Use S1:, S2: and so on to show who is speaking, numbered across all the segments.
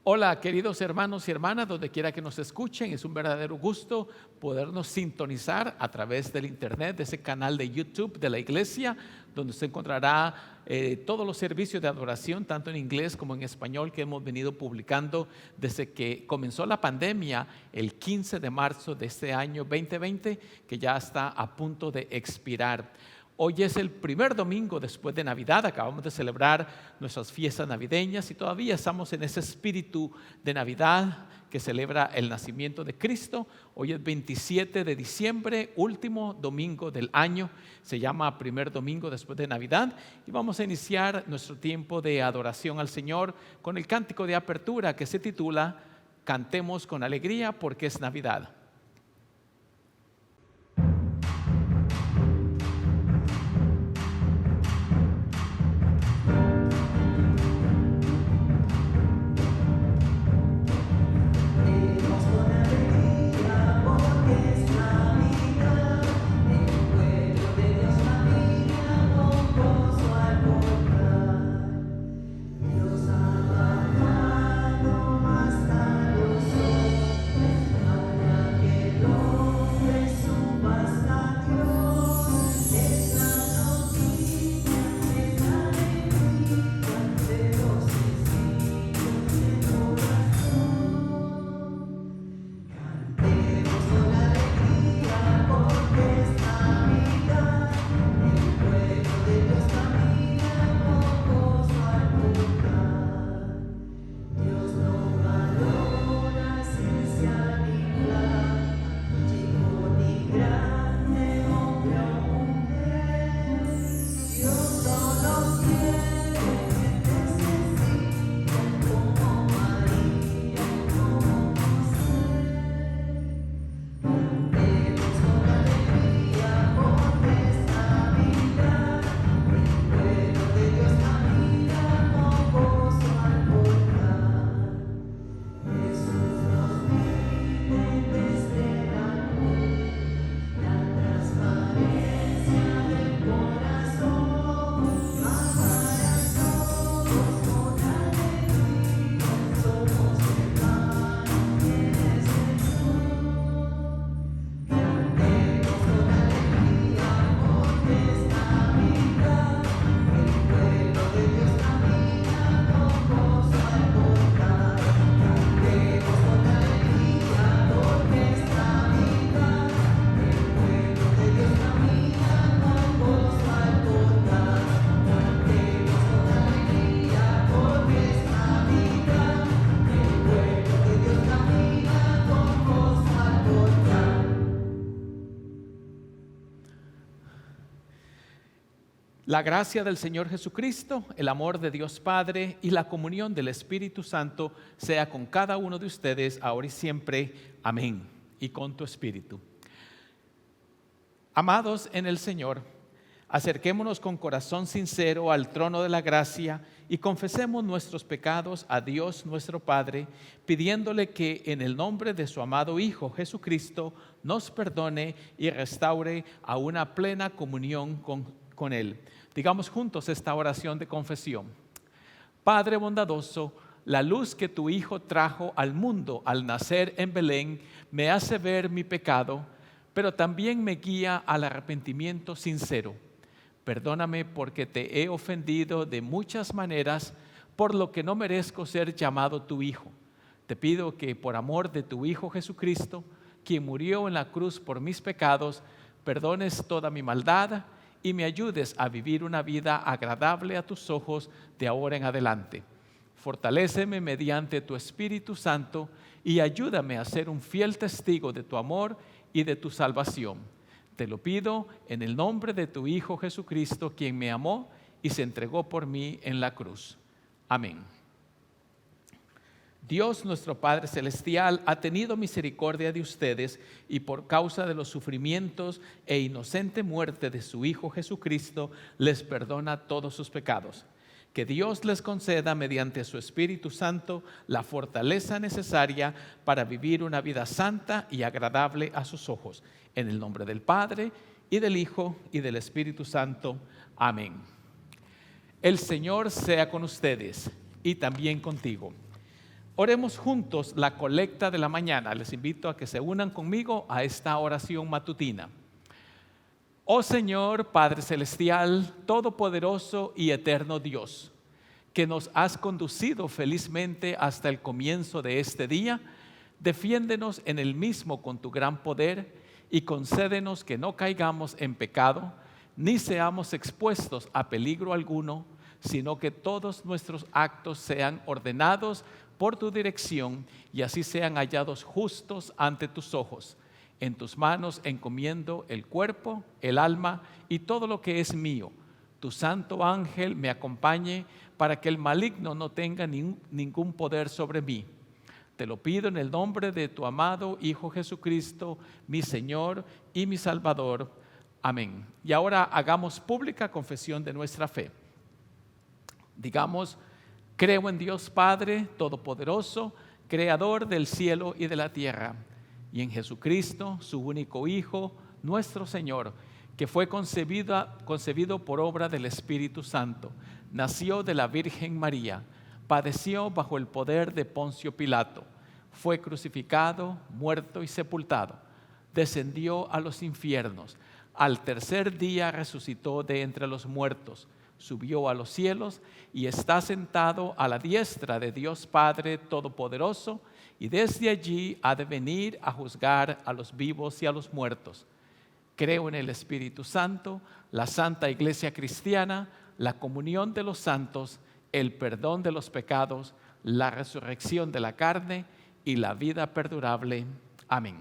S1: Hola, queridos hermanos y hermanas, donde quiera que nos escuchen, es un verdadero gusto podernos sintonizar a través del internet, de ese canal de YouTube de la iglesia, donde se encontrará todos los servicios de adoración, tanto en inglés como en español, que hemos venido publicando desde que comenzó la pandemia el 15 de marzo de este año 2020, que ya está a punto de expirar. Hoy es el primer domingo después de Navidad, acabamos de celebrar nuestras fiestas navideñas y todavía estamos en ese espíritu de Navidad que celebra el nacimiento de Cristo. Hoy es 27 de diciembre, último domingo del año, se llama primer domingo después de Navidad y vamos a iniciar nuestro tiempo de adoración al Señor con el cántico de apertura que se titula Cantemos con alegría porque es Navidad. La gracia del Señor Jesucristo, el amor de Dios Padre y la comunión del Espíritu Santo sea con cada uno de ustedes ahora y siempre. Amén. Y con tu espíritu. Amados en el Señor, acerquémonos con corazón sincero al trono de la gracia y confesemos nuestros pecados a Dios nuestro Padre, pidiéndole que en el nombre de su amado Hijo Jesucristo nos perdone y restaure a una plena comunión con Él. Digamos juntos esta oración de confesión. Padre bondadoso, la luz que tu Hijo trajo al mundo al nacer en Belén me hace ver mi pecado, pero también me guía al arrepentimiento sincero. Perdóname porque te he ofendido de muchas maneras, por lo que no merezco ser llamado tu Hijo. Te pido que por amor de tu Hijo Jesucristo, quien murió en la cruz por mis pecados, perdones toda mi maldad y me ayudes a vivir una vida agradable a tus ojos de ahora en adelante. Fortaléceme mediante tu Espíritu Santo y ayúdame a ser un fiel testigo de tu amor y de tu salvación. Te lo pido en el nombre de tu Hijo Jesucristo, quien me amó y se entregó por mí en la cruz. Amén. Dios nuestro Padre Celestial ha tenido misericordia de ustedes y por causa de los sufrimientos e inocente muerte de su Hijo Jesucristo les perdona todos sus pecados. Que Dios les conceda mediante su Espíritu Santo la fortaleza necesaria para vivir una vida santa y agradable a sus ojos. En el nombre del Padre y del Hijo y del Espíritu Santo. Amén. El Señor sea con ustedes y también contigo. Oremos juntos la colecta de la mañana. Les invito a que se unan conmigo a esta oración matutina. Oh Señor, Padre Celestial, Todopoderoso y Eterno Dios, que nos has conducido felizmente hasta el comienzo de este día, defiéndenos en el mismo con tu gran poder y concédenos que no caigamos en pecado, ni seamos expuestos a peligro alguno, sino que todos nuestros actos sean ordenados por tu dirección y así sean hallados justos ante tus ojos. En tus manos encomiendo el cuerpo, el alma y todo lo que es mío. Tu santo ángel me acompañe para que el maligno no tenga ningún poder sobre mí. Te lo pido en el nombre de tu amado Hijo Jesucristo, mi Señor y mi Salvador. Amén. Y ahora hagamos pública confesión de nuestra fe. Digamos: creo en Dios Padre Todopoderoso, Creador del cielo y de la tierra, y en Jesucristo, su único Hijo, nuestro Señor, que fue concebido por obra del Espíritu Santo, nació de la Virgen María, padeció bajo el poder de Poncio Pilato, fue crucificado, muerto y sepultado, descendió a los infiernos, al tercer día resucitó de entre los muertos, subió a los cielos y está sentado a la diestra de Dios Padre Todopoderoso, y desde allí ha de venir a juzgar a los vivos y a los muertos. Creo en el Espíritu Santo, la Santa Iglesia Cristiana, la comunión de los santos, el perdón de los pecados, la resurrección de la carne y la vida perdurable. Amén.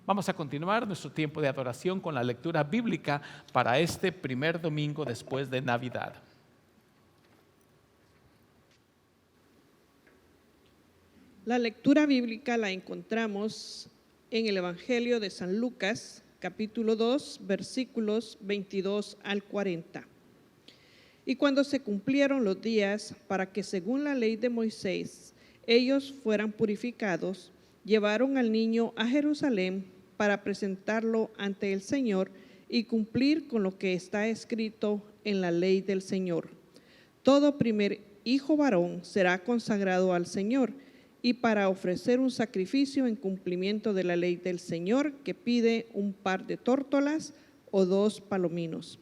S1: Vamos a continuar nuestro tiempo de adoración con la lectura bíblica para este primer domingo después de Navidad.
S2: La lectura bíblica la encontramos en el Evangelio de San Lucas, capítulo 2, versículos 22 al 40. Y cuando se cumplieron los días para que, según la ley de Moisés, ellos fueran purificados, llevaron al niño a Jerusalén para presentarlo ante el Señor y cumplir con lo que está escrito en la ley del Señor. Todo primer hijo varón será consagrado al Señor, y para ofrecer un sacrificio en cumplimiento de la ley del Señor, que pide un par de tórtolas o 2 palominos.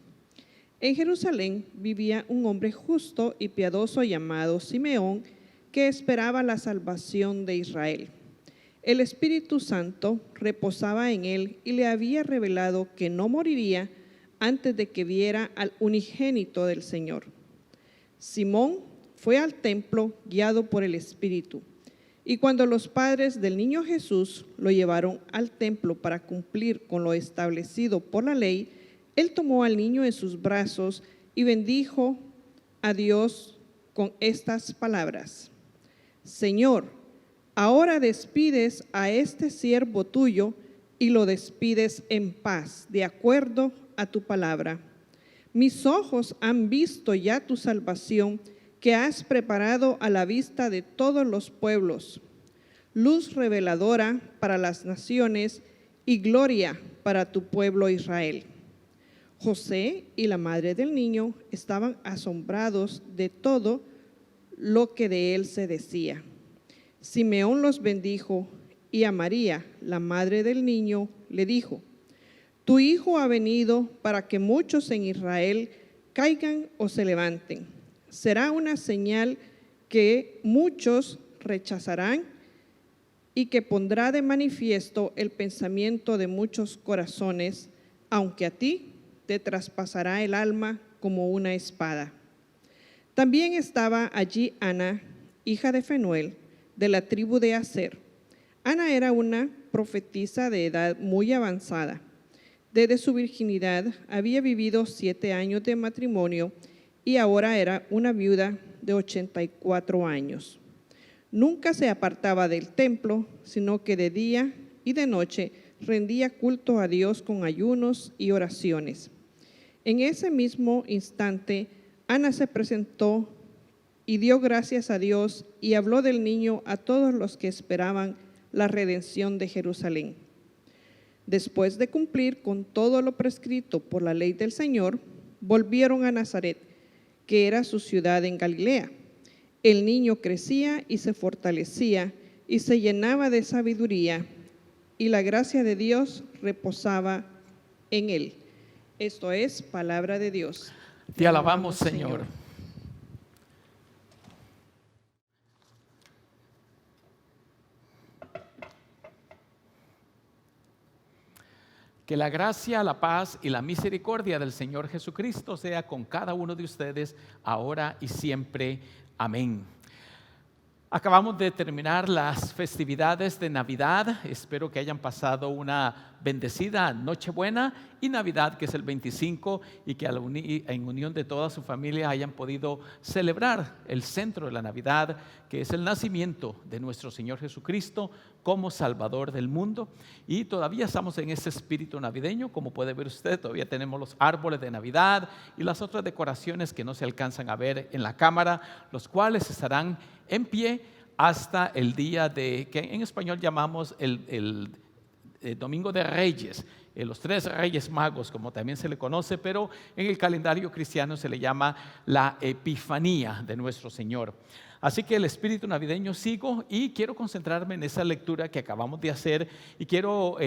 S2: En Jerusalén vivía un hombre justo y piadoso llamado Simeón, que esperaba la salvación de Israel. El Espíritu Santo reposaba en él y le había revelado que no moriría antes de que viera al unigénito del Señor. Simón fue al templo guiado por el Espíritu. Y cuando los padres del niño Jesús lo llevaron al templo para cumplir con lo establecido por la ley, él tomó al niño en sus brazos y bendijo a Dios con estas palabras: Señor, ahora despides a este siervo tuyo y lo despides en paz, de acuerdo a tu palabra. Mis ojos han visto ya tu salvación, que has preparado a la vista de todos los pueblos, luz reveladora para las naciones y gloria para tu pueblo Israel. José y la madre del niño estaban asombrados de todo lo que de él se decía. Simeón los bendijo y a María, la madre del niño, le dijo: Tu hijo ha venido para que muchos en Israel caigan o se levanten. Será una señal que muchos rechazarán y que pondrá de manifiesto el pensamiento de muchos corazones, aunque a ti te traspasará el alma como una espada. También estaba allí Ana, hija de Fenuel, de la tribu de Aser. Ana era una profetisa de edad muy avanzada. Desde su virginidad había vivido 7 años de matrimonio y ahora era una viuda de 84 años. Nunca se apartaba del templo, sino que de día y de noche rendía culto a Dios con ayunos y oraciones. En ese mismo instante, Ana se presentó y dio gracias a Dios y habló del niño a todos los que esperaban la redención de Jerusalén. Después de cumplir con todo lo prescrito por la ley del Señor, volvieron a Nazaret, que era su ciudad en Galilea. El niño crecía y se fortalecía y se llenaba de sabiduría, y la gracia de Dios reposaba en él. Esto es palabra de Dios.
S1: Te alabamos, Señor. Que la gracia, la paz y la misericordia del Señor Jesucristo sea con cada uno de ustedes, ahora y siempre. Amén. Acabamos de terminar las festividades de Navidad. Espero que hayan pasado una bendecida Nochebuena y Navidad, que es el 25, y que en unión de toda su familia hayan podido celebrar el centro de la Navidad, que es el nacimiento de nuestro Señor Jesucristo como Salvador del mundo. Y todavía estamos en ese espíritu navideño, como puede ver usted. Todavía tenemos los árboles de Navidad y las otras decoraciones que no se alcanzan a ver en la cámara, los cuales estarán en pie hasta el día que en español llamamos el Domingo de Reyes, los 3 Reyes Magos, como también se le conoce, pero en el calendario cristiano se le llama la Epifanía de nuestro Señor. Así que el espíritu navideño sigo y quiero concentrarme en esa lectura que acabamos de hacer, y quiero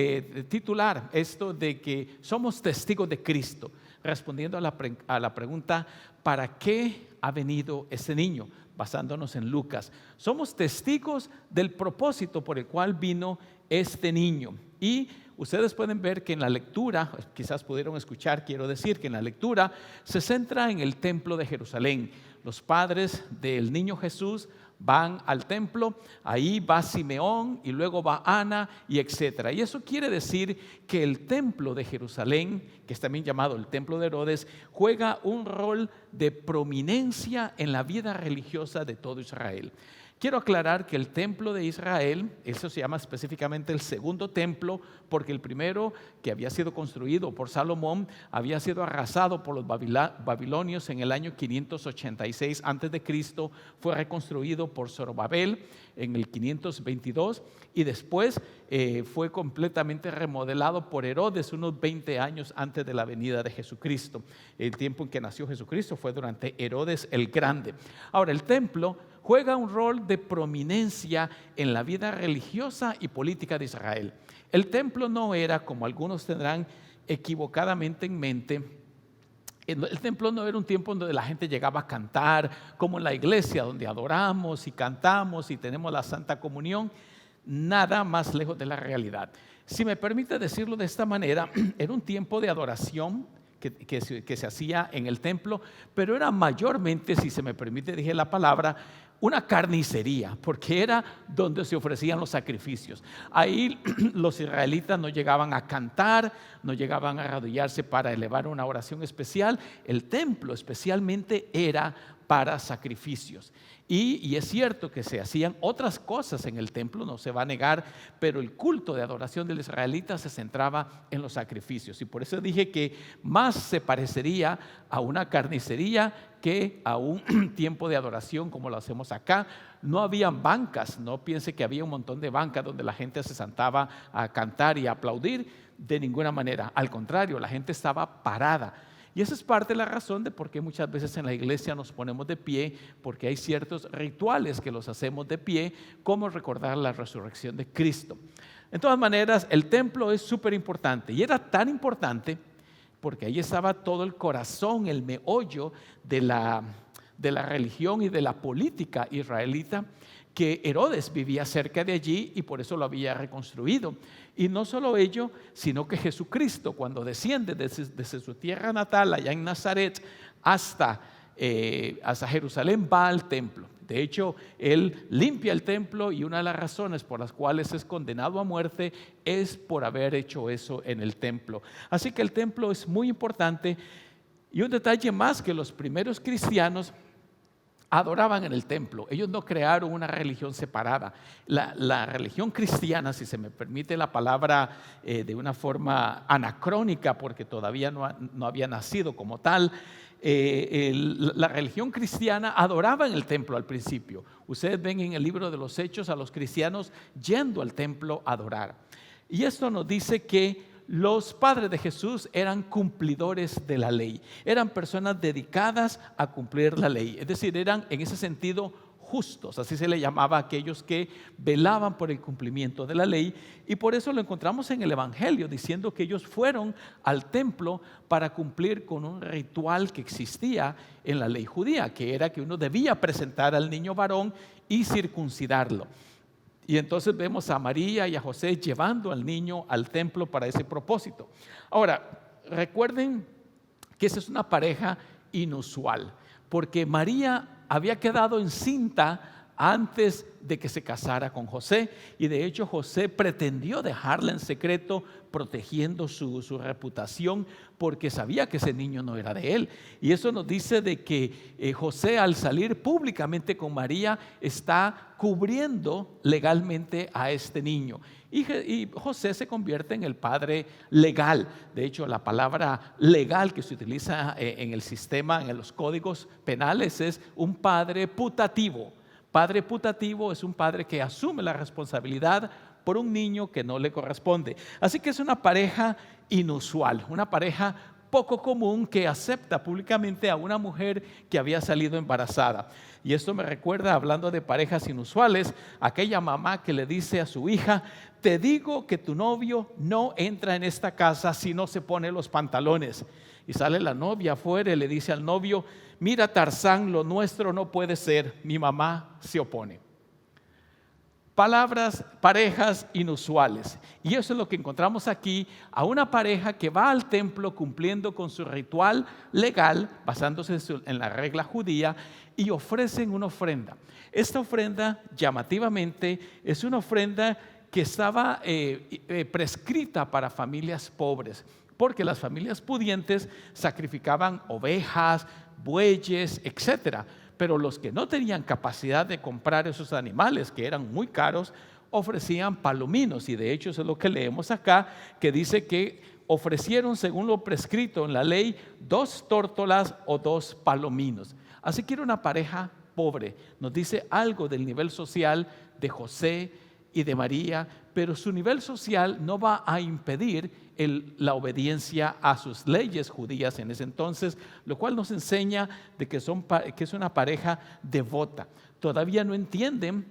S1: titular esto de que somos testigos de Cristo, respondiendo a la pregunta: ¿para qué ha venido ese niño? Basándonos en Lucas. Somos testigos del propósito por el cual vino este niño. Y ustedes pueden ver que en la lectura, quizás pudieron escuchar, quiero decir que en la lectura se centra en el templo de Jerusalén. Los padres del niño Jesús van al templo, ahí va Simeón y luego va Ana y etcétera. Y eso quiere decir que el templo de Jerusalén, que es también llamado el templo de Herodes, juega un rol de prominencia en la vida religiosa de todo Israel. Quiero aclarar que el templo de Israel, eso se llama específicamente el segundo templo, porque el primero, que había sido construido por Salomón, había sido arrasado por los babilonios en el año 586 a.C., fue reconstruido por Zorobabel en el 522 y después fue completamente remodelado por Herodes unos 20 años antes de la venida de Jesucristo. El tiempo en que nació Jesucristo fue durante Herodes el Grande. Ahora, el templo juega un rol de prominencia en la vida religiosa y política de Israel. El templo no era, como algunos tendrán equivocadamente en mente, el templo no era un tiempo donde la gente llegaba a cantar, como en la iglesia, donde adoramos y cantamos y tenemos la Santa Comunión. Nada más lejos de la realidad. Si me permite decirlo de esta manera, era un tiempo de adoración que se hacía en el templo, pero era mayormente, si se me permite, dije la palabra, una carnicería, porque era donde se ofrecían los sacrificios. Ahí los israelitas no llegaban a cantar, no llegaban a arrodillarse para elevar una oración especial. El templo especialmente era para sacrificios. Y es cierto que se hacían otras cosas en el templo, no se va a negar, pero el culto de adoración del israelita se centraba en los sacrificios. Y por eso dije que más se parecería a una carnicería que a un tiempo de adoración como lo hacemos acá. No habían bancas, no piense que había un montón de bancas donde la gente se sentaba a cantar y a aplaudir, de ninguna manera. Al contrario, la gente estaba parada. Y esa es parte de la razón de por qué muchas veces en la iglesia nos ponemos de pie, porque hay ciertos rituales que los hacemos de pie, como recordar la resurrección de Cristo. De todas maneras, el templo es súper importante, y era tan importante porque ahí estaba todo el corazón, el meollo de la religión y de la política israelita, que Herodes vivía cerca de allí y por eso lo había reconstruido. Y no solo ello, sino que Jesucristo, cuando desciende desde su tierra natal, allá en Nazaret, hasta Jerusalén, va al templo. De hecho, él limpia el templo, y una de las razones por las cuales es condenado a muerte es por haber hecho eso en el templo. Así que el templo es muy importante. Y un detalle más, que los primeros cristianos adoraban en el templo. Ellos no crearon una religión separada. La religión cristiana, si se me permite la palabra de una forma anacrónica, porque todavía no había nacido como tal, la religión cristiana adoraba en el templo al principio. Ustedes ven en el libro de los Hechos a los cristianos yendo al templo a adorar. Y esto nos dice que los padres de Jesús eran cumplidores de la ley, eran personas dedicadas a cumplir la ley, es decir, eran en ese sentido justos, así se le llamaba a aquellos que velaban por el cumplimiento de la ley, y por eso lo encontramos en el Evangelio, diciendo que ellos fueron al templo para cumplir con un ritual que existía en la ley judía, que era que uno debía presentar al niño varón y circuncidarlo. Y entonces vemos a María y a José llevando al niño al templo para ese propósito. Ahora, recuerden que esa es una pareja inusual, porque María había quedado encinta antes de que se casara con José, y de hecho José pretendió dejarla en secreto, protegiendo su reputación, porque sabía que ese niño no era de él. Y eso nos dice de que José, al salir públicamente con María, está cubriendo legalmente a este niño. Y José se convierte en el padre legal. De hecho, la palabra legal que se utiliza en el sistema, en los códigos penales, es un padre putativo. Padre putativo es un padre que asume la responsabilidad por un niño que no le corresponde. Así que es una pareja inusual, una pareja poco común, que acepta públicamente a una mujer que había salido embarazada. Y esto me recuerda, hablando de parejas inusuales, aquella mamá que le dice a su hija: te digo que tu novio no entra en esta casa si no se pone los pantalones. Y sale la novia afuera y le dice al novio: mira, Tarzán, lo nuestro no puede ser, mi mamá se opone. Parejas inusuales. Y eso es lo que encontramos aquí, a una pareja que va al templo cumpliendo con su ritual legal, basándose en la regla judía, y ofrecen una ofrenda. Esta ofrenda, llamativamente, es una ofrenda que estaba prescrita para familias pobres, porque las familias pudientes sacrificaban ovejas, bueyes, etcétera. Pero los que no tenían capacidad de comprar esos animales, que eran muy caros, ofrecían palominos. Y de hecho eso es lo que leemos acá, que dice que ofrecieron, según lo prescrito en la ley, 2 tórtolas o 2 palominos. Así que era una pareja pobre. Nos dice algo del nivel social de José y de María, pero su nivel social no va a impedir la obediencia a sus leyes judías en ese entonces, lo cual nos enseña de que es una pareja devota. Todavía no entienden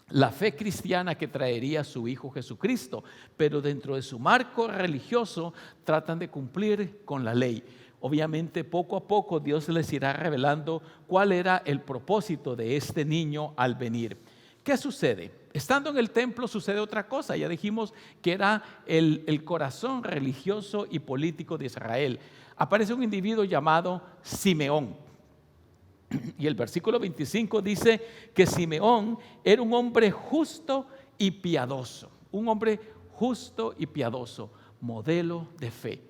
S1: la fe cristiana que traería su Hijo Jesucristo, pero dentro de su marco religioso tratan de cumplir con la ley. Obviamente, poco a poco Dios les irá revelando cuál era el propósito de este niño al venir. ¿Qué sucede? Estando en el templo sucede otra cosa. Ya dijimos que era el corazón religioso y político de Israel. Aparece un individuo llamado Simeón. Y el versículo 25 dice que Simeón era un hombre justo y piadoso. Un hombre justo y piadoso, modelo de fe.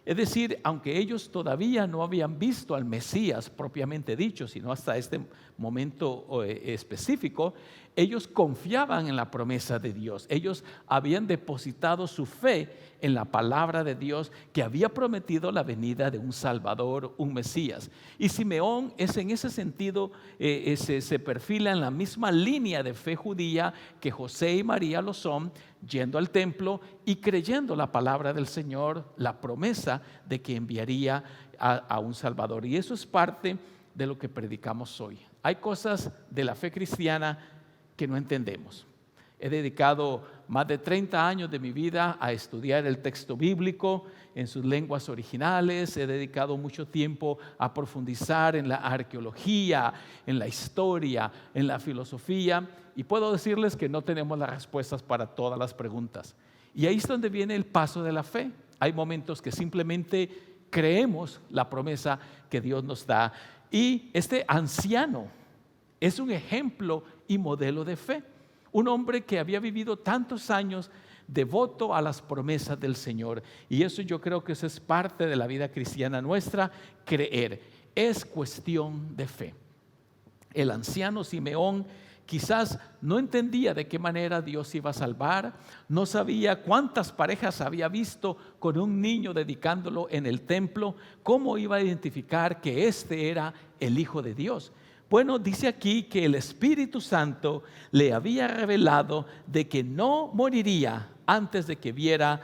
S1: Es decir, aunque ellos todavía no habían visto al Mesías propiamente dicho, sino hasta este momento específico, ellos confiaban en la promesa de Dios. Ellos habían depositado su fe en la palabra de Dios, que había prometido la venida de un Salvador, un Mesías. Y Simeón es en ese sentido, se perfila en la misma línea de fe judía que José y María lo son, yendo al templo y creyendo la palabra del Señor, la promesa de que enviaría a un Salvador. Y eso es parte de lo que predicamos hoy. Hay cosas de la fe cristiana que no entendemos. He dedicado más de 30 años de mi vida a estudiar el texto bíblico en sus lenguas originales. He dedicado mucho tiempo a profundizar en la arqueología, en la historia, en la filosofía. Y puedo decirles que no tenemos las respuestas para todas las preguntas. Y ahí es donde viene el paso de la fe. Hay momentos que simplemente creemos la promesa que Dios nos da. Y este anciano es un ejemplo y modelo de fe. Un hombre que había vivido tantos años devoto a las promesas del Señor. Y eso yo creo que eso es parte de la vida cristiana nuestra, creer. Es cuestión de fe. El anciano Simeón quizás no entendía de qué manera Dios iba a salvar, no sabía cuántas parejas había visto con un niño dedicándolo en el templo, cómo iba a identificar que este era el Hijo de Dios. Bueno, dice aquí que el Espíritu Santo le había revelado de que no moriría antes de que viera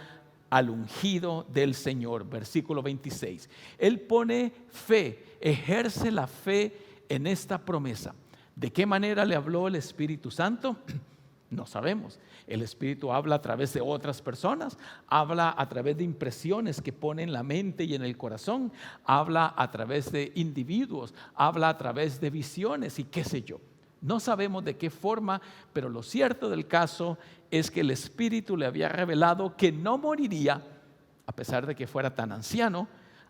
S1: al ungido del Señor. Versículo 26. Él pone fe, ejerce la fe en esta promesa. ¿De qué manera le habló el Espíritu Santo? No sabemos. El Espíritu habla a través de otras personas, habla a través de impresiones que pone en la mente y en el corazón, habla a través de individuos, habla a través de visiones y qué sé yo. No sabemos de qué forma, pero lo cierto del caso es que el Espíritu le había revelado que no moriría, a pesar de que fuera tan anciano,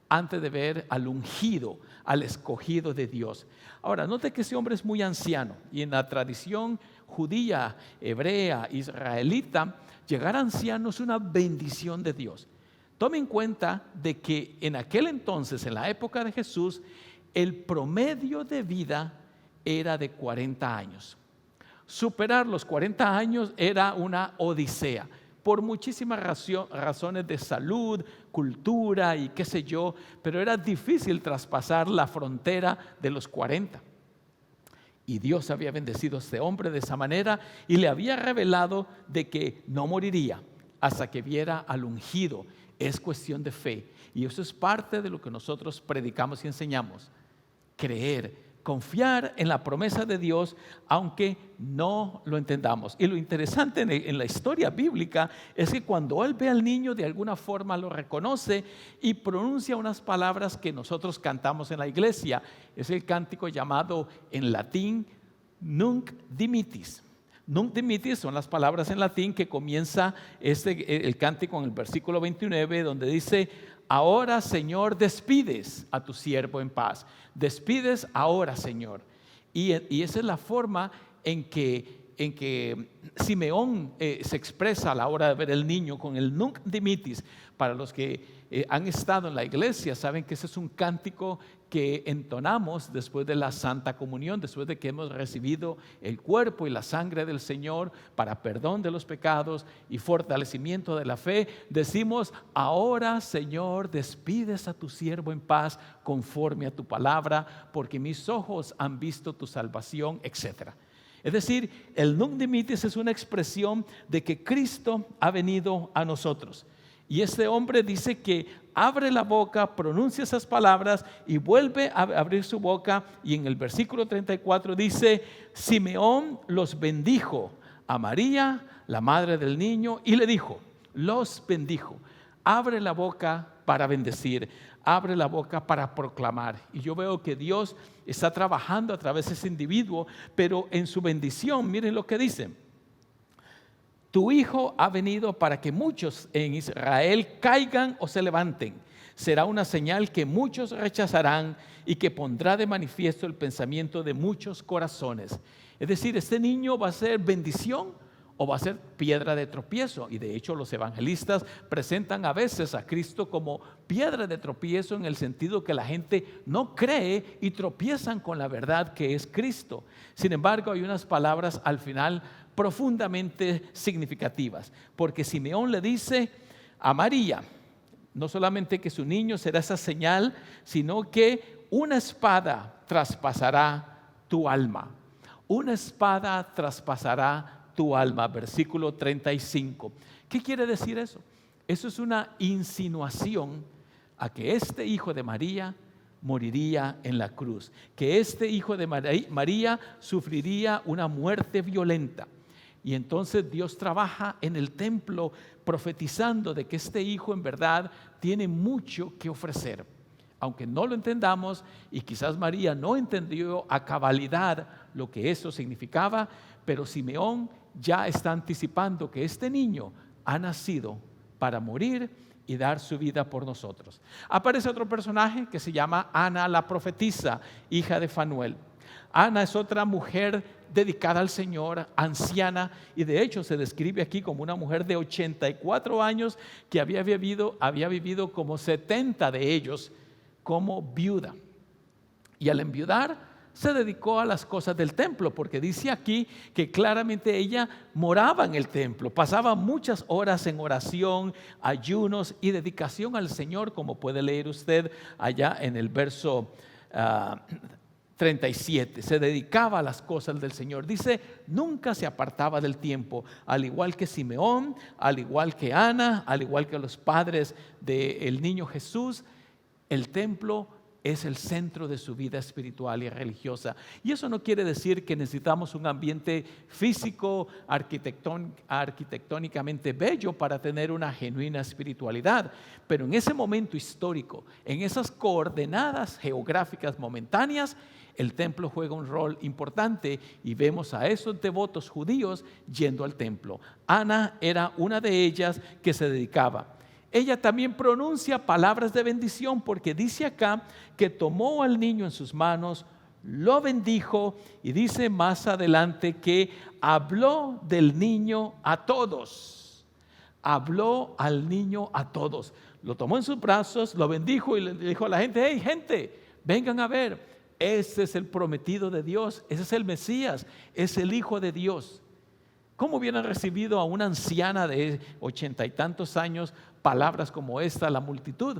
S1: antes de ver al ungido, al escogido de Dios. Ahora, note que ese hombre es muy anciano y en la tradición judía, hebrea, israelita, llegar anciano es una bendición de Dios. Tome en cuenta de que en aquel entonces, en la época de Jesús, el promedio de vida era de 40 años. Superar los 40 años era una odisea, por muchísimas razones de salud, cultura y qué sé yo, pero era difícil traspasar la frontera de los 40. Y Dios había bendecido a este hombre de esa manera y le había revelado de que no moriría hasta que viera al ungido. Es cuestión de fe y eso es parte de lo que nosotros predicamos y enseñamos. Creer, confiar en la promesa de Dios aunque no lo entendamos. Y lo interesante en la historia bíblica es que cuando él ve al niño, de alguna forma lo reconoce y pronuncia unas palabras que nosotros cantamos en la iglesia. Es el cántico llamado en latín Nunc Dimittis. Nunc Dimittis son las palabras en latín que comienza el cántico en el versículo 29, donde dice: ahora, Señor, despides a tu siervo en paz. Despides ahora, Señor. Y esa es la forma en que Simeón se expresa a la hora de ver el niño con el Nunc Dimittis. Para los que han estado en la iglesia saben que ese es un cántico que entonamos después de la Santa Comunión, después de que hemos recibido el cuerpo y la sangre del Señor para perdón de los pecados y fortalecimiento de la fe. Decimos: ahora, Señor, despides a tu siervo en paz conforme a tu palabra, porque mis ojos han visto tu salvación, etc. Es decir, el Nunc Dimittis es una expresión de que Cristo ha venido a nosotros. Y este hombre dice que abre la boca, pronuncia esas palabras y vuelve a abrir su boca. Y en el versículo 34 dice: Simeón los bendijo a María, la madre del niño, y le dijo, los bendijo. Abre la boca para bendecir, abre la boca para proclamar. Y yo veo que Dios está trabajando a través de ese individuo, pero en su bendición, miren lo que dice: tu hijo ha venido para que muchos en Israel caigan o se levanten. Será una señal que muchos rechazarán y que pondrá de manifiesto el pensamiento de muchos corazones. Es decir, este niño va a ser bendición o va a ser piedra de tropiezo. Y de hecho los evangelistas presentan a veces a Cristo como piedra de tropiezo, en el sentido que la gente no cree y tropiezan con la verdad que es Cristo. Sin embargo, hay unas palabras al final profundamente significativas, porque Simeón le dice a María no solamente que su niño será esa señal, sino que una espada traspasará tu alma. Una espada traspasará tu alma. Versículo 35. ¿Qué quiere decir eso? Eso es una insinuación a que este hijo de María moriría en la cruz, que este hijo de María sufriría una muerte violenta. Y entonces Dios trabaja en el templo profetizando de que este hijo en verdad tiene mucho que ofrecer. Aunque no lo entendamos y quizás María no entendió a cabalidad lo que eso significaba, pero Simeón ya está anticipando que este niño ha nacido para morir y dar su vida por nosotros. Aparece otro personaje que se llama Ana la profetisa, hija de Fanuel. Ana es otra mujer dedicada al Señor, anciana, y de hecho se describe aquí como una mujer de 84 años que había vivido como 70 de ellos como viuda. Y al enviudar se dedicó a las cosas del templo, porque dice aquí que claramente ella moraba en el templo, pasaba muchas horas en oración, ayunos y dedicación al Señor, como puede leer usted allá en el verso 37, se dedicaba a las cosas del Señor. Dice, nunca se apartaba del tiempo, al igual que Simeón, al igual que Ana, al igual que los padres del niño Jesús. El templo es el centro de su vida espiritual y religiosa. Y eso no quiere decir que necesitamos un ambiente físico, arquitectónicamente bello para tener una genuina espiritualidad. Pero en ese momento histórico, en esas coordenadas geográficas momentáneas, el templo juega un rol importante y vemos a esos devotos judíos yendo al templo. Ana era una de ellas que se dedicaba. Ella también pronuncia palabras de bendición porque dice acá que tomó al niño en sus manos, lo bendijo y dice más adelante que habló del niño a todos. Habló al niño a todos. Lo tomó en sus brazos, lo bendijo y le dijo a la gente: hey gente, vengan a ver. Ese es el prometido de Dios, ese es el Mesías, es el Hijo de Dios. ¿Cómo hubieran recibido a una anciana de 80 y tantos años palabras como esta la multitud?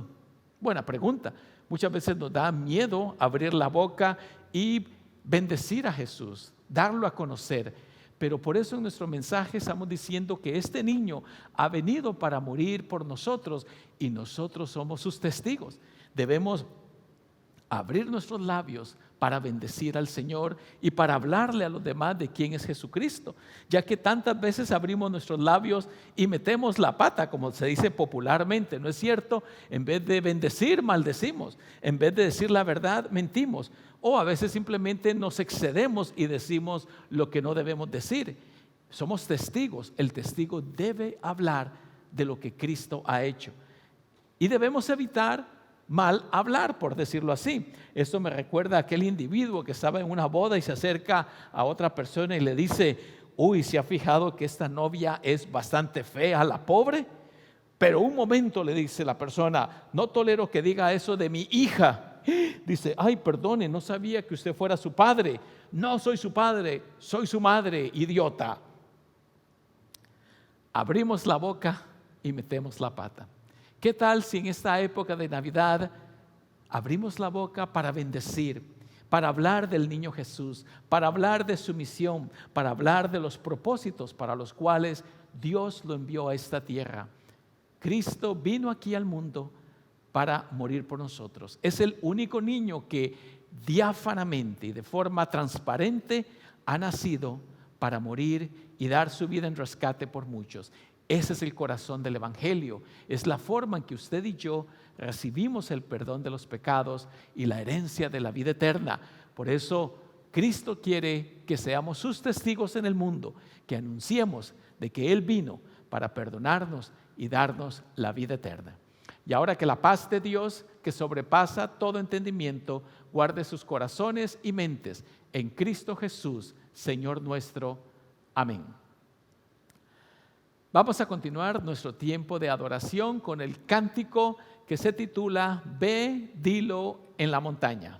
S1: Buena pregunta. Muchas veces nos da miedo abrir la boca y bendecir a Jesús, darlo a conocer. Pero por eso en nuestro mensaje estamos diciendo que este niño ha venido para morir por nosotros y nosotros somos sus testigos. Debemos abrir nuestros labios para bendecir al Señor y para hablarle a los demás de quién es Jesucristo, ya que tantas veces abrimos nuestros labios y metemos la pata, como se dice popularmente, ¿no es cierto? En vez de bendecir, maldecimos. En vez de decir la verdad, mentimos. O a veces simplemente nos excedemos y decimos lo que no debemos decir. Somos testigos. El testigo debe hablar de lo que Cristo ha hecho. Y debemos evitar mal hablar, por decirlo así. Esto me recuerda a aquel individuo que estaba en una boda y se acerca a otra persona y le dice: uy, ¿se ha fijado que esta novia es bastante fea, la pobre? Pero un momento, le dice la persona, no tolero que diga eso de mi hija. Dice: ay, perdone, no sabía que usted fuera su padre. No soy su padre, soy su madre, idiota. Abrimos la boca y metemos la pata. ¿Qué tal si en esta época de Navidad abrimos la boca para bendecir, para hablar del niño Jesús, para hablar de su misión, para hablar de los propósitos para los cuales Dios lo envió a esta tierra? Cristo vino aquí al mundo para morir por nosotros. Es el único niño que diáfanamente y de forma transparente ha nacido para morir y dar su vida en rescate por muchos. Ese es el corazón del Evangelio. Es la forma en que usted y yo recibimos el perdón de los pecados y la herencia de la vida eterna. Por eso Cristo quiere que seamos sus testigos en el mundo, que anunciemos de que Él vino para perdonarnos y darnos la vida eterna. Y ahora que la paz de Dios, que sobrepasa todo entendimiento, guarde sus corazones y mentes en Cristo Jesús, Señor nuestro. Amén. Vamos a continuar nuestro tiempo de adoración con el cántico que se titula Ve, dilo en la montaña.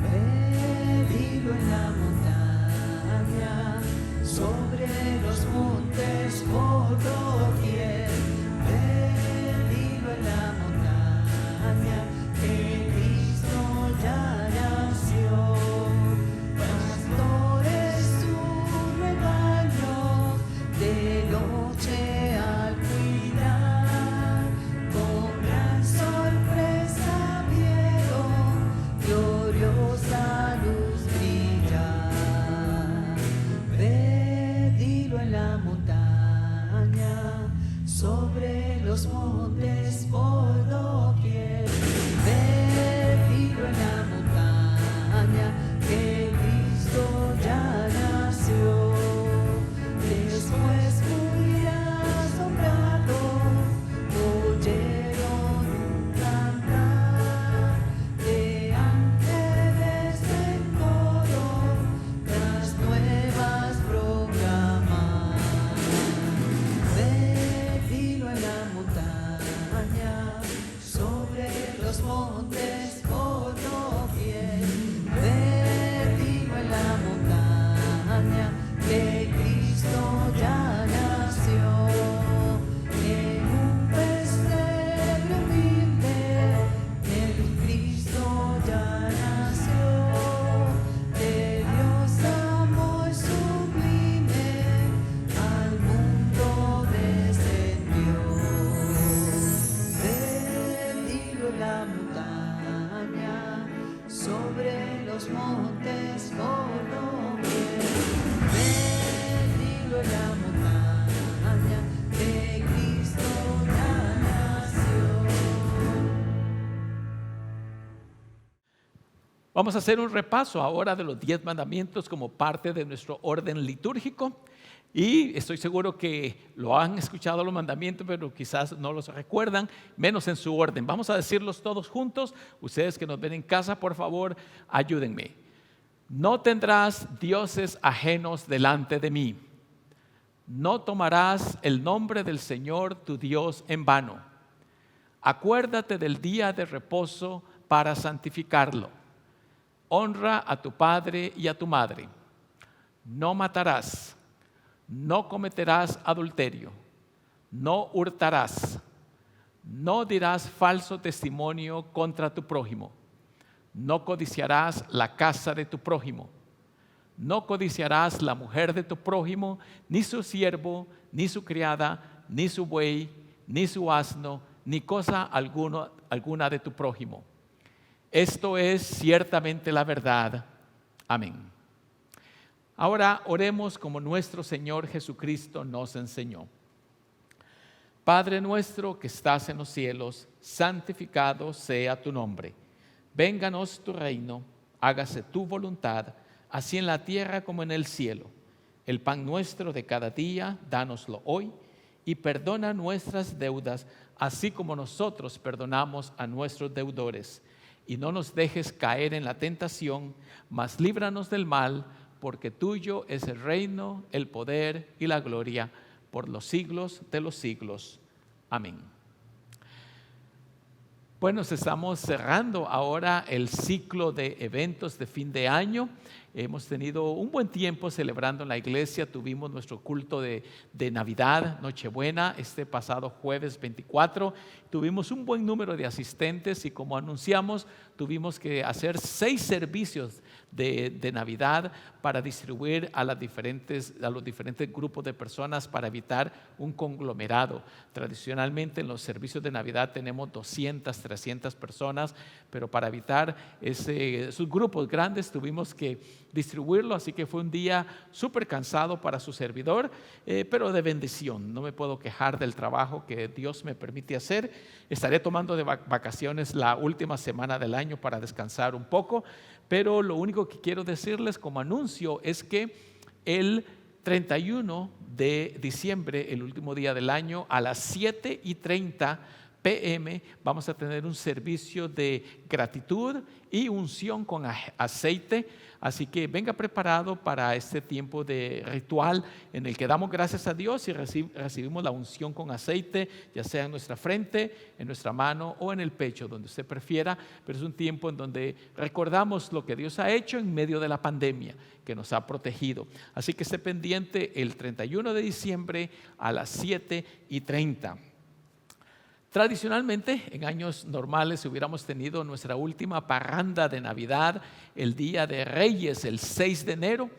S3: Ve, dilo en la montaña, sobre los montes por doquier. Sobre los montes por doquier. Ve, dilo en la montaña, que Cristo ya nació. Después muy asombrado oyeron un cantar de ángeles en coro, las nuevas proclamar. Ve, dilo en la montaña,
S1: Vamos a hacer un repaso ahora de los 10 mandamientos como parte de nuestro orden litúrgico. Y estoy seguro que lo han escuchado los mandamientos, pero quizás no los recuerdan, menos en su orden. Vamos a decirlos todos juntos. Ustedes que nos ven en casa, por favor, ayúdenme. No tendrás dioses ajenos delante de mí. No tomarás el nombre del Señor tu Dios en vano. Acuérdate del día de reposo para santificarlo. Honra a tu padre y a tu madre. No matarás. No cometerás adulterio. No hurtarás. No dirás falso testimonio contra tu prójimo. No codiciarás la casa de tu prójimo. No codiciarás la mujer de tu prójimo, ni su siervo, ni su criada, ni su buey, ni su asno, ni cosa alguna de tu prójimo. Esto es ciertamente la verdad. Amén. Ahora oremos como nuestro Señor Jesucristo nos enseñó. Padre nuestro que estás en los cielos, santificado sea tu nombre. Vénganos tu reino, hágase tu voluntad, así en la tierra como en el cielo. El pan nuestro de cada día, dánoslo hoy, y perdona nuestras deudas, así como nosotros perdonamos a nuestros deudores. Y no nos dejes caer en la tentación, mas líbranos del mal, porque tuyo es el reino, el poder y la gloria, por los siglos de los siglos. Amén. Bueno, estamos cerrando ahora el ciclo de eventos de fin de año. Hemos tenido un buen tiempo celebrando en la iglesia. Tuvimos nuestro culto de Navidad, Nochebuena, este pasado jueves 24. Tuvimos un buen número de asistentes y como anunciamos, tuvimos que hacer 6 servicios de Navidad para distribuir a los diferentes grupos de personas para evitar un conglomerado. Tradicionalmente en los servicios de Navidad tenemos 200, 300 personas, pero para evitar esos grupos grandes tuvimos que distribuirlo, así que fue un día súper cansado para su servidor, pero de bendición. No me puedo quejar del trabajo que Dios me permite hacer. Estaré tomando de vacaciones la última semana del año para descansar un poco, pero lo único que quiero decirles como anuncio es que el 31 de diciembre, el último día del año, a las 7:30 p.m. vamos a tener un servicio de gratitud y unción con aceite. Así que venga preparado para este tiempo de ritual en el que damos gracias a Dios y recibimos la unción con aceite, ya sea en nuestra frente, en nuestra mano o en el pecho, donde usted prefiera. Pero es un tiempo en donde recordamos lo que Dios ha hecho en medio de la pandemia, que nos ha protegido. Así que esté pendiente el 31 de diciembre a las 7:30. Tradicionalmente, en años normales hubiéramos tenido nuestra última parranda de Navidad el Día de Reyes, el 6 de enero,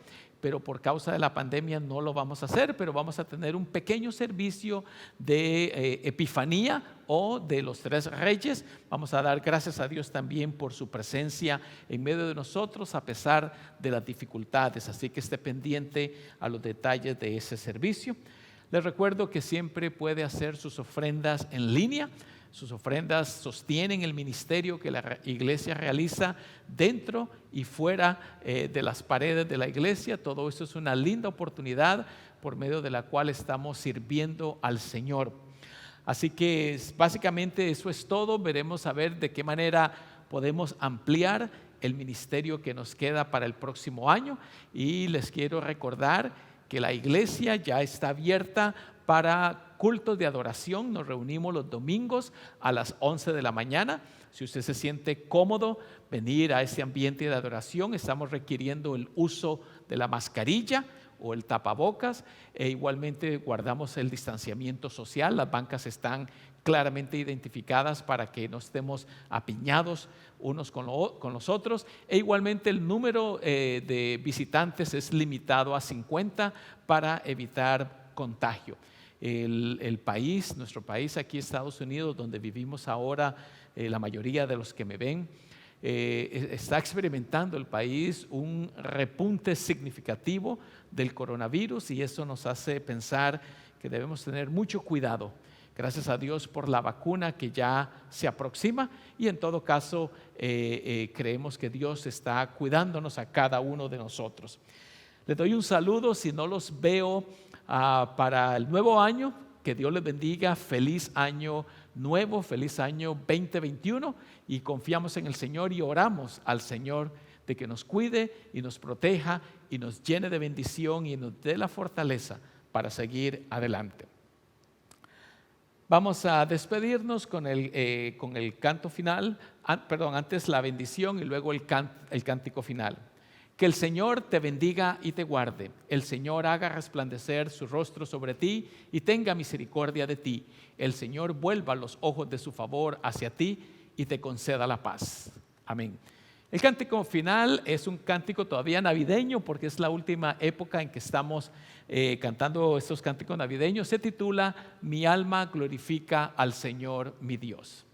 S1: pero por causa de la pandemia no lo vamos a hacer, pero vamos a tener un pequeño servicio de Epifanía o de los 3 Reyes. Vamos a dar gracias a Dios también por su presencia en medio de nosotros a pesar de las dificultades, así que esté pendiente a los detalles de ese servicio. Les recuerdo que siempre puede hacer sus ofrendas en línea. Sus ofrendas sostienen el ministerio que la iglesia realiza dentro y fuera de las paredes de la iglesia. Todo esto es una linda oportunidad por medio de la cual estamos sirviendo al Señor. Así que básicamente eso es todo. Veremos a ver de qué manera podemos ampliar el ministerio que nos queda para el próximo año. Y les quiero recordar que la iglesia ya está abierta para cultos de adoración. Nos reunimos los domingos a las 11 de la mañana. Si usted se siente cómodo venir a ese ambiente de adoración, estamos requiriendo el uso de la mascarilla o el tapabocas, e igualmente guardamos el distanciamiento social. Las bancas están claramente identificadas para que no estemos apiñados unos con los otros, e igualmente el número de visitantes es limitado a 50 para evitar contagio. El país, nuestro país aquí, Estados Unidos, donde vivimos ahora, la mayoría de los que me ven, está experimentando el país un repunte significativo del coronavirus, y eso nos hace pensar que debemos tener mucho cuidado. Gracias a Dios por la vacuna que ya se aproxima y en todo caso creemos que Dios está cuidándonos a cada uno de nosotros. Les doy un saludo si no los veo para el nuevo año. Que Dios les bendiga, feliz año nuevo, feliz año 2021 y confiamos en el Señor y oramos al Señor de que nos cuide y nos proteja y nos llene de bendición y nos dé la fortaleza para seguir adelante. Vamos a despedirnos con el canto final, antes la bendición y luego el cántico final. Que el Señor te bendiga y te guarde. El Señor haga resplandecer su rostro sobre ti y tenga misericordia de ti. El Señor vuelva los ojos de su favor hacia ti y te conceda la paz. Amén. El cántico final es un cántico todavía navideño porque es la última época en que estamos cantando estos cánticos navideños. Se titula Mi alma glorifica al Señor mi Dios.